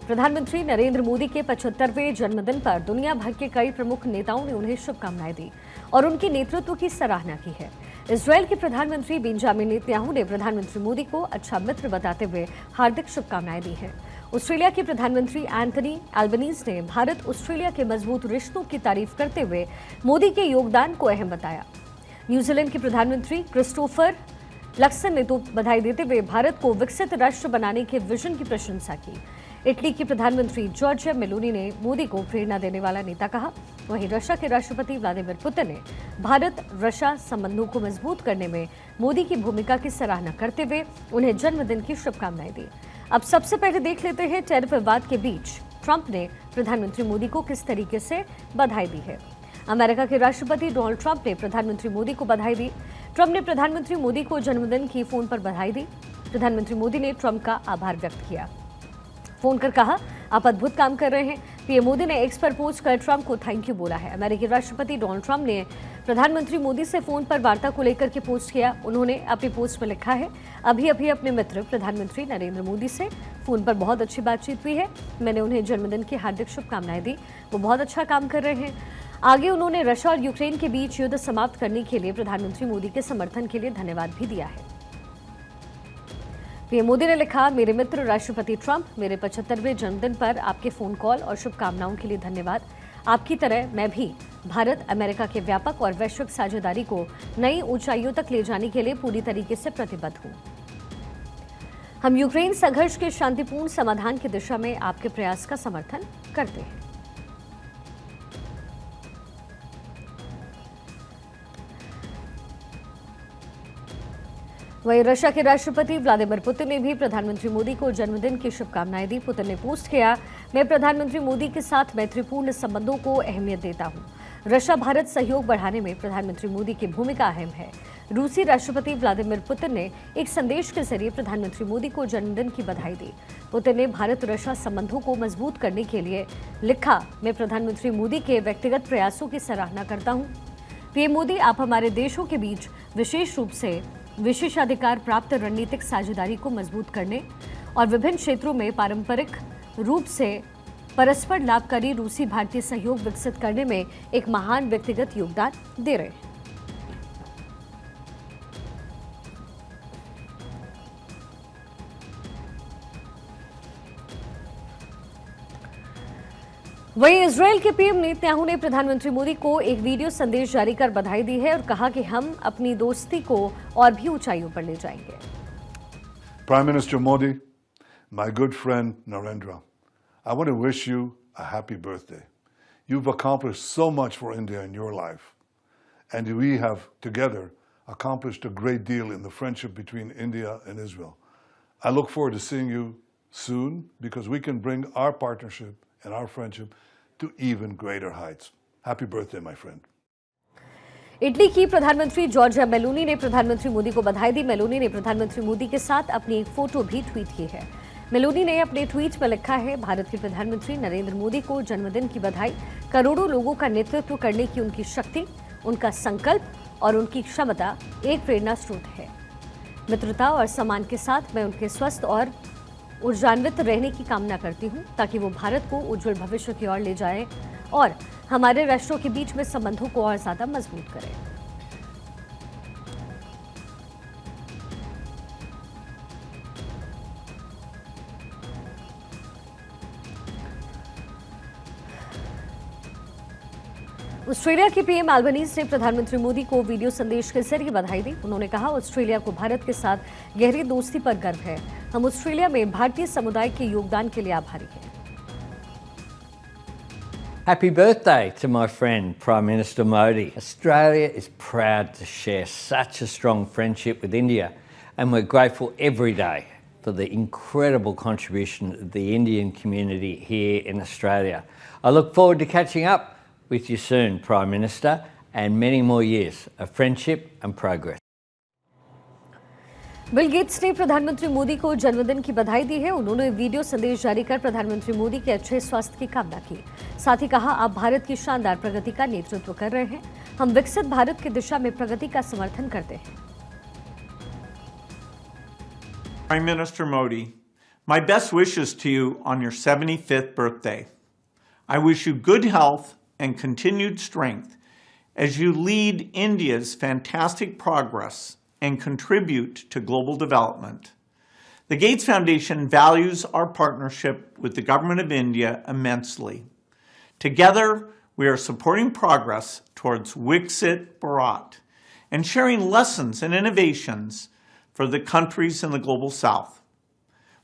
प्रधानमंत्री नरेंद्र मोदी के 75वें जन्मदिन पर दुनिया भर के कई प्रमुख नेताओं ने उन्हें शुभकामनाएं दी और उनके नेतृत्व की सराहना की है। इजरायल के प्रधानमंत्री बेंजामिन नेतन्याहू ने प्रधानमंत्री मोदी को अच्छा मित्र बताते हुए हार्दिक शुभकामनाएं दी हैं। ऑस्ट्रेलिया के प्रधानमंत्री एंथनी एल्बनीज ने भारत ऑस्ट्रेलिया के मजबूत रिश्तों की तारीफ करते हुए मोदी के योगदान को अहम बताया। न्यूजीलैंड के प्रधानमंत्री क्रिस्टोफर लक्सन ने तो बधाई देते हुए भारत को विकसित राष्ट्र बनाने के विजन की प्रशंसा की। इटली के प्रधानमंत्री जॉर्जिया मेलोनी ने मोदी को प्रेरणा देने वाला नेता कहा। वहीं रशिया के राष्ट्रपति व्लादिमीर पुतिन ने भारत रशिया संबंधों को मजबूत करने में मोदी की भूमिका की सराहना करते हुए उन्हें जन्मदिन की शुभकामनाएं दी। अब सबसे पहले देख लेते हैं टैरिफ विवाद के बीच ट्रंप ने प्रधानमंत्री मोदी को किस तरीके से बधाई दी है। अमेरिका के राष्ट्रपति डोनाल्ड ट्रंप ने प्रधानमंत्री मोदी को बधाई दी। ट्रंप ने प्रधानमंत्री मोदी को जन्मदिन की फोन पर बधाई दी। प्रधानमंत्री मोदी ने ट्रंप का आभार व्यक्त किया, फोन कर कहा आप अद्भुत काम कर रहे हैं। पीएम मोदी ने एक्स पर पोस्ट कर ट्रंप को थैंक यू बोला है। अमेरिकी राष्ट्रपति डोनाल्ड ट्रंप ने प्रधानमंत्री मोदी से फोन पर वार्ता को लेकर के पोस्ट किया। उन्होंने अपनी पोस्ट में लिखा है, अभी अपने मित्र प्रधानमंत्री नरेंद्र मोदी से फोन पर बहुत अच्छी बातचीत हुई है। मैंने उन्हें जन्मदिन की हार्दिक शुभकामनाएं दी। वो बहुत अच्छा काम कर रहे हैं। आगे उन्होंने रशिया और यूक्रेन के बीच युद्ध समाप्त करने के लिए प्रधानमंत्री मोदी के समर्थन के लिए धन्यवाद भी दिया है। पीएम मोदी ने लिखा, मेरे मित्र राष्ट्रपति ट्रंप, मेरे 75वें जन्मदिन पर आपके फोन कॉल और शुभकामनाओं के लिए धन्यवाद। आपकी तरह मैं भी भारत अमेरिका के व्यापक और वैश्विक साझेदारी को नई ऊंचाइयों तक ले जाने के लिए पूरी तरीके से प्रतिबद्ध हूं। हम यूक्रेन संघर्ष के शांतिपूर्ण समाधान की दिशा में आपके प्रयास का समर्थन करते हैं। वहीं रशिया के राष्ट्रपति व्लादिमीर पुतिन ने भी प्रधानमंत्री मोदी को जन्मदिन की शुभकामनाएं दी। पुतिन ने पोस्ट किया, मैं प्रधानमंत्री मोदी के साथ मैत्रीपूर्ण संबंधों को अहमियत देता हूं। रशिया भारत सहयोग बढ़ाने में प्रधानमंत्री मोदी की भूमिका अहम है। रूसी राष्ट्रपति व्लादिमीर पुतिन ने एक संदेश के जरिए प्रधानमंत्री मोदी को जन्मदिन की बधाई दी। पुतिन ने भारत रशिया संबंधों को मजबूत करने के लिए लिखा, मैं प्रधानमंत्री मोदी के व्यक्तिगत प्रयासों की सराहना करता हूं। पीएम मोदी, आप हमारे देशों के बीच विशेष रूप से विशेषाधिकार प्राप्त रणनीतिक साझेदारी को मजबूत करने और विभिन्न क्षेत्रों में पारंपरिक रूप से परस्पर लाभकारी रूसी भारतीय सहयोग विकसित करने में एक महान व्यक्तिगत योगदान दे रहे हैं। वहीं इजरायल के पीएम नेतन्याहू ने प्रधानमंत्री मोदी को एक वीडियो संदेश जारी कर बधाई दी है और कहा कि हम अपनी दोस्ती को और भी ऊंचाइयों पर ले जाएंगे। Prime Minister Modi, my good friend Narendra, I want to wish you a happy birthday. You've accomplished so much for India in your life, and we have together accomplished a great deal in the friendship between India and Israel. I look forward to seeing you soon because we can bring our partnership and our friendship to even greater heights. Happy birthday, my friend. Italy की प्रधानमंत्री Giorgia Meloni ने प्रधानमंत्री मोदी को बधाई दी। Meloni ने प्रधानमंत्री मोदी के साथ अपनी एक फोटो भी ट्वीट की है। मेलोनी ने अपने ट्वीट में लिखा है, भारत के प्रधानमंत्री नरेंद्र मोदी को जन्मदिन की बधाई। करोड़ों लोगों का नेतृत्व करने की उनकी शक्ति, उनका संकल्प और उनकी क्षमता एक प्रेरणा स्रोत है। मित्रता और सम्मान के साथ मैं उनके स्वस्थ और ऊर्जान्वित रहने की कामना करती हूं ताकि वो भारत को उज्जवल भविष्य की ओर ले जाए और हमारे राष्ट्रों के बीच में संबंधों को और ज्यादा मजबूत करें। ऑस्ट्रेलिया के पीएम एल्बनीज ने प्रधानमंत्री मोदी को वीडियो संदेश के जरिए बधाई दी। उन्होंने कहा, ऑस्ट्रेलिया को भारत के साथ गहरी दोस्ती पर गर्व है। हम ऑस्ट्रेलिया में भारतीय समुदाय के योगदान के लिए आभारी हैं। Happy birthday to my friend Prime Minister Modi. Australia is proud to share such a strong friendship with India, and we're grateful every day for the incredible contribution of the Indian community here in Australia. I look forward to catching up with you soon, Prime Minister, and many more years of friendship and progress. Bill Gates ने प्रधानमंत्री मोदी को जन्मदिन की बधाई दी है। उन्होंने video संदेश जारी कर प्रधानमंत्री मोदी के अच्छे स्वास्थ्य की कामना की। साथ ही कहा, आप भारत की शानदार प्रगति का नेतृत्व कर रहे हैं। हम विकसित भारत की दिशा में प्रगति का समर्थन करते हैं। Prime Minister Modi, My best wishes to you on your 75th birthday. I wish you good health and continued strength as you lead India's fantastic progress and contribute to global development. The Gates Foundation values our partnership with the Government of India immensely. Together, we are supporting progress towards Viksit Bharat and sharing lessons and innovations for the countries in the global South.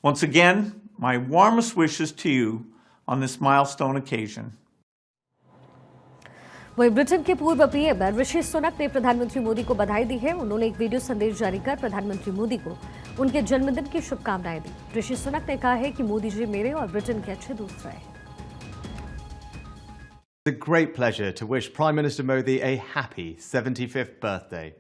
Once again, my warmest wishes to you on this milestone occasion. वहीं Britain के पूर्व PM Rishi Sunak ने प्रधानमंत्री मोदी को बधाई दी है। उन्होंने एक वीडियो संदेश जारी कर प्रधानमंत्री मोदी को उनके जन्मदिन की शुभकामनाएं दी। ऋषि सुनक ने कहा है कि मोदी जी मेरे और ब्रिटेन के अच्छे दोस्त रहे। It's a great pleasure to wish Prime Minister Modi a happy 75th birthday.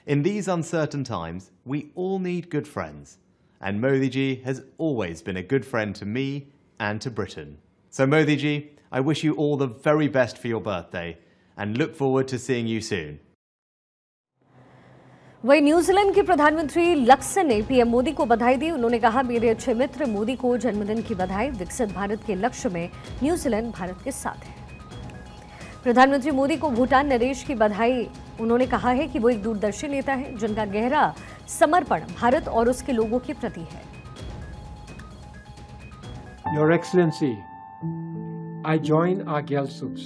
In these uncertain times, we all need good friends, and Modi ji has always been a good friend to me and to Britain. So Modi ji, I wish you all the very best for your birthday and look forward to seeing you soon. वहीं New Zealand के प्रधानमंत्री Luxon ने PM Modi को बधाई दी। उन्होंने कहा, मेरे अच्छे मित्र मोदी को जन्मदिन की बधाई। विकसित भारत के लक्ष्य में न्यूजीलैंड भारत के साथ है। प्रधानमंत्री मोदी को भूटान नरेश की बधाई। उन्होंने कहा है कि वो एक दूरदर्शी नेता है जिनका गहरा समर्पण भारत और उसके लोगों के प्रति है। Your Excellency, I join our Gyaltsuks,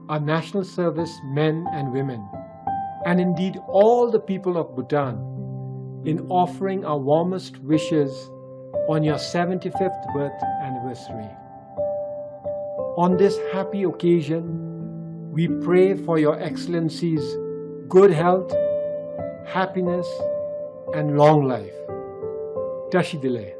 our national service men and women, and indeed all the people of Bhutan in offering our warmest wishes on your 75th birth anniversary. On this happy occasion, we pray for Your Excellency's good health, happiness, and long life. Tashi Dile.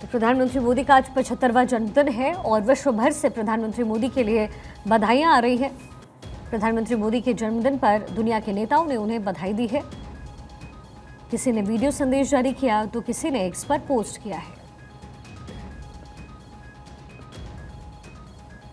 तो प्रधानमंत्री मोदी का आज 75वां जन्मदिन है और विश्व भर से प्रधानमंत्री मोदी के लिए बधाइयां आ रही हैं। प्रधानमंत्री मोदी के जन्मदिन पर दुनिया के नेताओं ने उन्हें बधाई दी है। किसी ने वीडियो संदेश जारी किया तो किसी ने एक्स पर पोस्ट किया है।